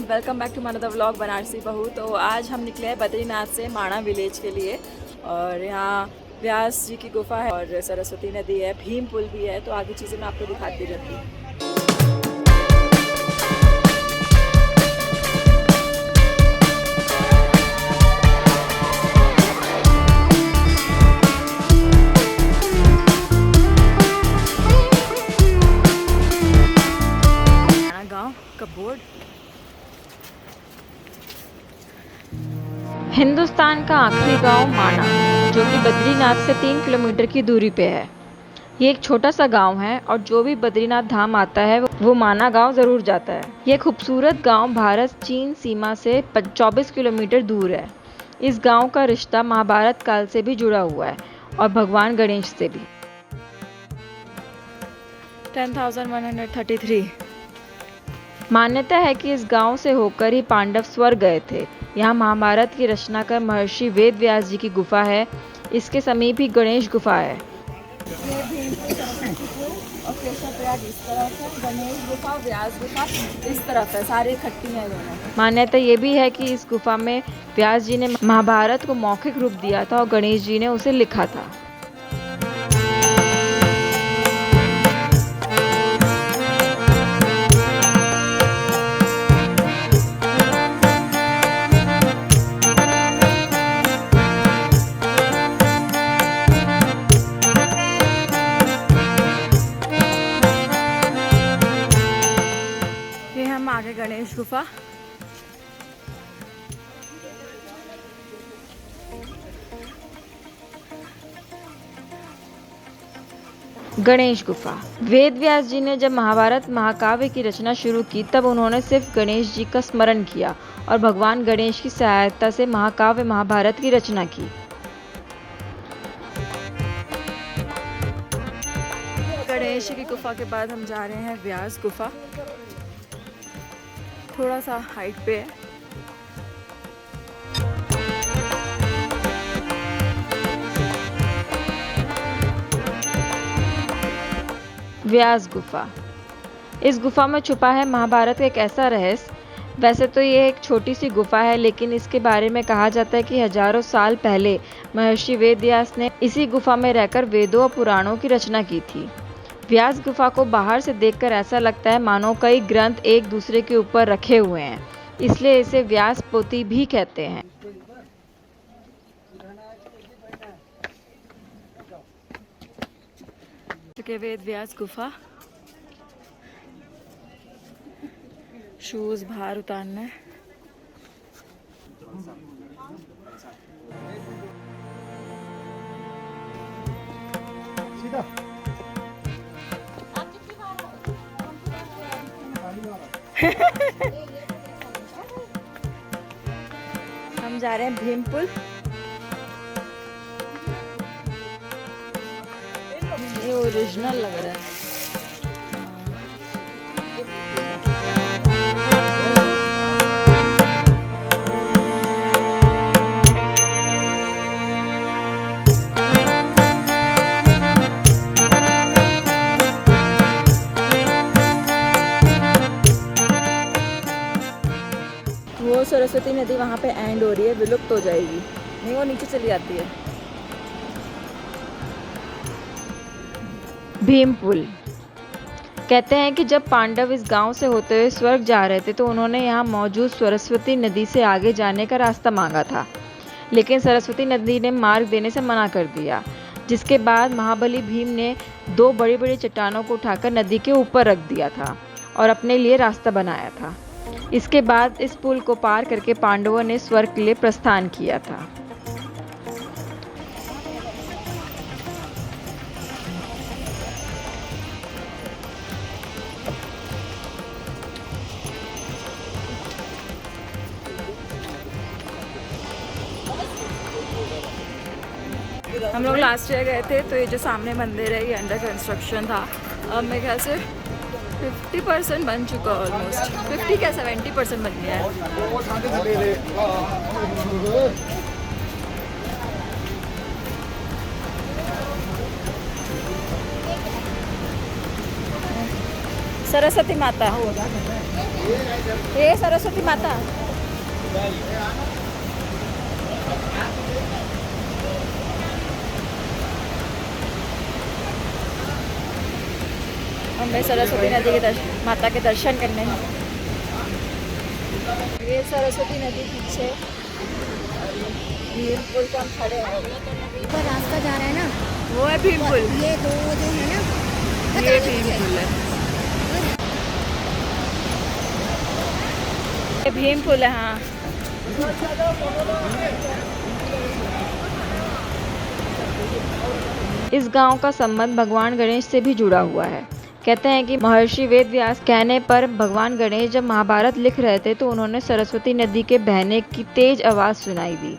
Welcome back to Manav vlog Banarasi Bahu. तो आज हम निकले हैं बद्रीनाथ से माणा विलेज के लिए और यहाँ व्यास जी की गुफा है और सरस्वती नदी है, भीम पुल भी है। तो आगे चीज़ें मैं आपको दिखाती रहती हूँ। गाँव का बोर्ड हिंदुस्तान का आखिरी गांव माणा, जो कि बद्रीनाथ से 3 किलोमीटर की दूरी पे है। ये एक छोटा सा गांव है और जो भी बद्रीनाथ धाम आता है वो माणा गांव ज़रूर जाता है। ये खूबसूरत गांव भारत चीन सीमा से 24 किलोमीटर दूर है। इस गांव का रिश्ता महाभारत काल से भी जुड़ा हुआ है और भगवान गणेश से भी। 10,133। मान्यता है कि इस गांव से होकर ही पांडव स्वर्ग गए थे। यहाँ महाभारत की रचना कर महर्षि वेद व्यास जी की गुफा है। इसके समीप ही गणेश गुफा है। ये भीमपुर, सरस्वतीपुर और केशवप्रयाग इस तरफ है, गणेश गुफा, व्यास गुफा इस तरफ है, सारे इकट्ठी हैं दोनों। मान्यता ये भी है कि इस गुफा में व्यास जी ने महाभारत को मौखिक रूप दिया था और गणेश जी ने उसे लिखा था। हम आगे गणेश गुफा। गणेश गुफा। वेद व्यास जी ने जब महाभारत महाकाव्य की रचना शुरू की तब उन्होंने सिर्फ गणेश जी का स्मरण किया और भगवान गणेश की सहायता से महाकाव्य महाभारत की रचना की। गणेश की गुफा के बाद हम जा रहे हैं व्यास गुफा। थोड़ा सा हाइट पे है। व्यास गुफा। इस गुफा में छुपा है महाभारत का एक ऐसा रहस्य। वैसे तो ये एक छोटी सी गुफा है, लेकिन इसके बारे में कहा जाता है कि हजारों साल पहले महर्षि वेद व्यास ने इसी गुफा में रहकर वेदों और पुराणों की रचना की थी। व्यास गुफा को बाहर से देखकर ऐसा लगता है मानो कई ग्रंथ एक दूसरे के ऊपर रखे हुए हैं, इसलिए इसे व्यास पोथी भी कहते हैं। वेद व्यास गुफा। शूज बाहर उतारना है। हम जा रहे हैं भीम पुल। ये ओरिजिनल लग रहा है। वो सरस्वती नदी वहाँ पे एंड हो रही है, विलुप्त हो जाएगी। नहीं, वो नीचे चली जाती है। भीम पुल। कहते हैं कि जब पांडव इस गांव से होते हुए स्वर्ग जा रहे थे तो उन्होंने यहाँ मौजूद सरस्वती नदी से आगे जाने का रास्ता मांगा था, लेकिन सरस्वती नदी ने मार्ग देने से मना कर दिया। जिसके बाद महाबली भीम ने 2 बड़ी बड़ी चट्टानों को उठाकर नदी के ऊपर रख दिया था और अपने लिए रास्ता बनाया था। इसके बाद इस पुल को पार करके पांडवों ने स्वर्ग के लिए प्रस्थान किया था। हम लोग लास्ट ईयर गए थे, तो ये जो सामने मंदिर है ये अंडर कंस्ट्रक्शन था। अब मेरे ख्याल से 50% बन चुका, ऑलमोस्ट 50 क्या 70% बन गया है। सरस्वती माता। ये सरस्वती माता। हमें सरस्वती नदी के माता के दर्शन करने हैं। ये सरस्वती नदी पीछे भीम पुल पे हम खड़े हैं। पर रास्ता जा रहा है ना, वो है भीम पुल, ये दो जो है ना, ये भीम पुल है, ये भीम पुल है। हाँ, इस गांव का संबंध भगवान गणेश से भी जुड़ा हुआ है। कहते हैं कि महर्षि वेद व्यास कहने पर भगवान गणेश जब महाभारत लिख रहे थे तो उन्होंने सरस्वती नदी के बहने की तेज आवाज़ सुनाई दी,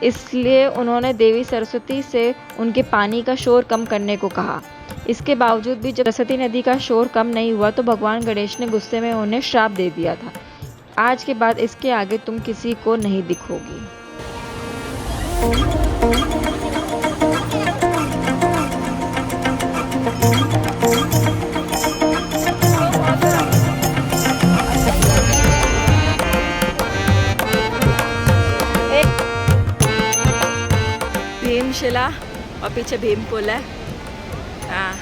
इसलिए उन्होंने देवी सरस्वती से उनके पानी का शोर कम करने को कहा। इसके बावजूद भी जब सरस्वती नदी का शोर कम नहीं हुआ तो भगवान गणेश ने गुस्से में उन्हें श्राप दे दिया था, आज के बाद इसके आगे तुम किसी को नहीं दिखोगी। भीमशिला और पीछे भीम पुल है। हाँ,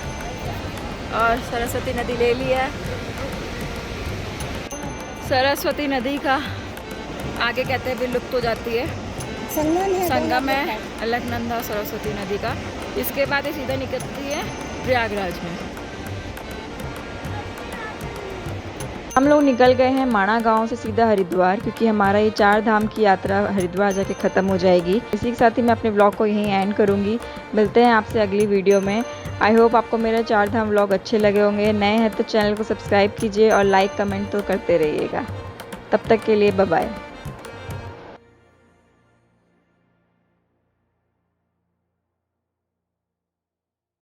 और सरस्वती नदी ले ली है। सरस्वती नदी का आगे कहते हैं भी लुप्त हो जाती है। संगम है अलकनंदा सरस्वती नदी का। इसके बाद ये सीधा निकलती है प्रयागराज में। हम लोग निकल गए हैं माणा गांव से सीधा हरिद्वार, क्योंकि हमारा ये 4 धाम की यात्रा हरिद्वार जाके ख़त्म हो जाएगी। इसी के साथ ही मैं अपने ब्लॉग को यहीं एंड करूँगी। मिलते हैं आपसे अगली वीडियो में। आई होप आपको मेरे 4 धाम व्लॉग अच्छे लगे होंगे। नए हैं तो चैनल को सब्सक्राइब कीजिए और लाइक कमेंट तो करते रहिएगा। तब तक के लिए बाय बाय।